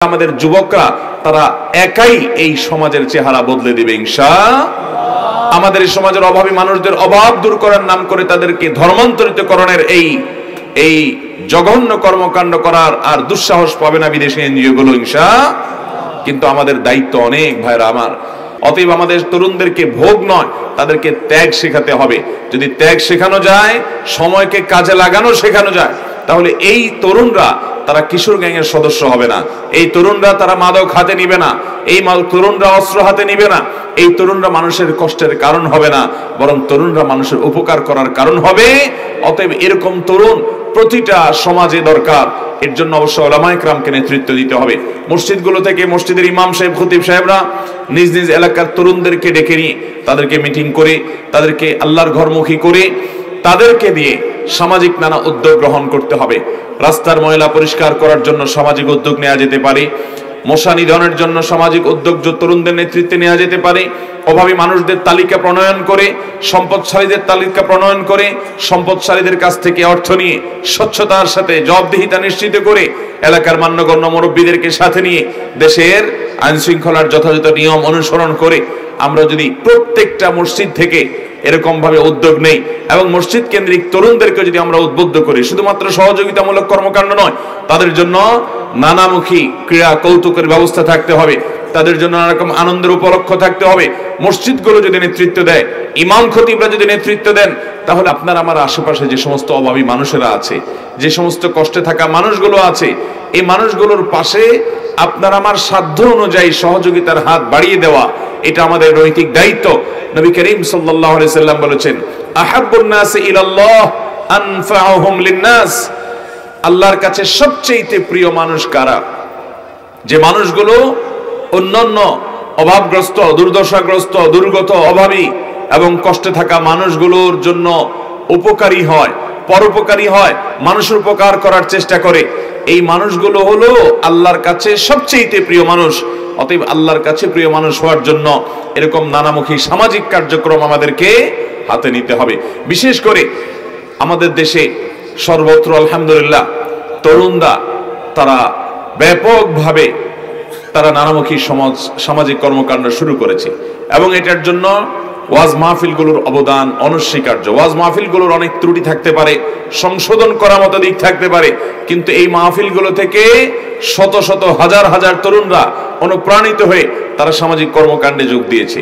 আমাদের যুবকরা তারা একাই এই সমাজের চেহারা বদলে দিবে ইনশাআল্লাহ। আমাদের এই সমাজের অভাবী মানুষদের অভাব দূর করার নাম করে তাদেরকে ধর্মান্তরিত করণের এই জঘন্য কর্মকাণ্ড করার আর দুঃসাহস পাবে না বিদেশি এনজিও গুলো ইনশাআল্লাহ। কিন্তু আমাদের দায়িত্ব অনেক ভাইরা আমার। অতএব আমাদের তরুণদেরকে ভোগ নয়, তাদেরকে ত্যাগ শেখাতে হবে। যদি ত্যাগ শেখানো যায়, সময়কে কাজে লাগানো শেখানো যায়, তাহলে এই তরুণরা তারা কিশোর গ্যাংয়ের সদস্য হবে না। এই তরুণরা তারা মাদক হাতে নিবে না, এই তরুণরা অস্ত্র হাতে নিবে না, এই তরুণরা মানুষের কষ্টের কারণ হবে না, বরং তরুণরা মানুষের উপকার করার কারণ হবে। অতএব এরকম তরুণ প্রতিটা সমাজে দরকার। এর জন্য অবশ্য উলামায়ে কেরামকে নেতৃত্ব দিতে হবে। মসজিদগুলো থেকে মসজিদের ইমাম সাহেব, খতিব সাহেবরা নিজ নিজ এলাকার তরুণদেরকে ডেকে নিয়ে তাদেরকে মিটিং করে, তাদেরকে আল্লাহর ঘরমুখী করে, তাদেরকে দিয়ে সামাজিক নানা উদ্যোগ গ্রহণ করতে হবে। রাস্তার ময়লা পরিষ্কার করার জন্য সামাজিক উদ্যোগ নেওয়া যেতে পারে, মশা নিধনের জন্য সামাজিক উদ্যোগ তরুণদের নেতৃত্বে নেওয়া যেতে পারে, অভাবী মানুষদের তালিকা প্রণয়ন করে, সম্পদশালীদের তালিকা প্রণয়ন করে, সম্পদশালীদের কাছ থেকে অর্থ নিয়ে স্বচ্ছতার সাথে জবাবদিহিতা নিশ্চিত করে, এলাকার মান্যগণ্য মুরব্বীদেরকে সাথে নিয়ে দেশের আইন শৃঙ্খলার যথাযথ নিয়ম অনুসরণ করে আমরা যদি প্রত্যেকটা মসজিদ থেকে এরকম ভাবে উদ্যোগ নেই এবং মসজিদ কেন্দ্রিক তরুণদেরকে যদি আমরা উদ্বুদ্ধ করি, শুধুমাত্র সহযোগিতামূলক কর্মকাণ্ড নয়, তাদের জন্য নানামুখী ক্রীড়া কৌতুকের ব্যবস্থা থাকতে হবে, তাদের জন্য নানা রকম আনন্দের উপলক্ষ থাকতে হবে। মসজিদগুলো যদি নেতৃত্ব দেয়, ইমাম খতিবরা যদি নেতৃত্ব দেন, তাহলে আপনার আমার আশেপাশে যে সমস্ত অভাবী মানুষেরা আছে, যে সমস্ত কষ্টে থাকা মানুষগুলো আছে, এই মানুষগুলোর পাশে আপনার আমার সাধ্য অনুযায়ী সহযোগিতার হাত বাড়িয়ে দেওয়া, এটা আমাদের নৈতিক দায়িত্ব। নবী করিম সাল্লাল্লাহু আলাইহি সাল্লাম বলেছেন, আহাব্বুন নাসি ইলাল্লাহ আনফাউহুম লিন-নাস। আল্লাহর কাছে সবচেয়ে প্রিয় মানুষ কারা? যে মানুষগুলো অন্যান্য অভাবগ্রস্ত, দুর্দশাগ্রস্ত, দুর্গত, অভাবী এবং কষ্টে থাকা মানুষগুলোর জন্য উপকারী হয়, পরোপকারী হয়, মানুষের উপকার করার চেষ্টা করে। এই মানুষগুলো হলো আল্লাহর কাছে সবচেয়ে প্রিয় মানুষ। অতএব আল্লাহর কাছে প্রিয় মানুষ হওয়ার জন্য এরকম নানামুখী সামাজিক কার্যক্রম আমাদেরকে হাতে নিতে হবে। বিশেষ করে আমাদের দেশে সর্বত্র আলহামদুলিল্লাহ তরুণরা তারা ব্যাপকভাবে তারা নানামুখী সামাজিক কর্মকাণ্ড শুরু করেছে এবং এটার জন্য ওয়াজ মাহফিলগুলোর অবদান অনস্বীকার্য। ওয়াজ মাহফিলগুলোর অনেক ত্রুটি থাকতে পারে, সংশোধন করার মতো দিক থাকতে পারে, কিন্তু এই মাহফিলগুলো থেকে শত শত হাজার হাজার তরুণরা অনুপ্রাণিত হয়ে তারা সামাজিক কর্মকাণ্ডে যোগ দিয়েছে।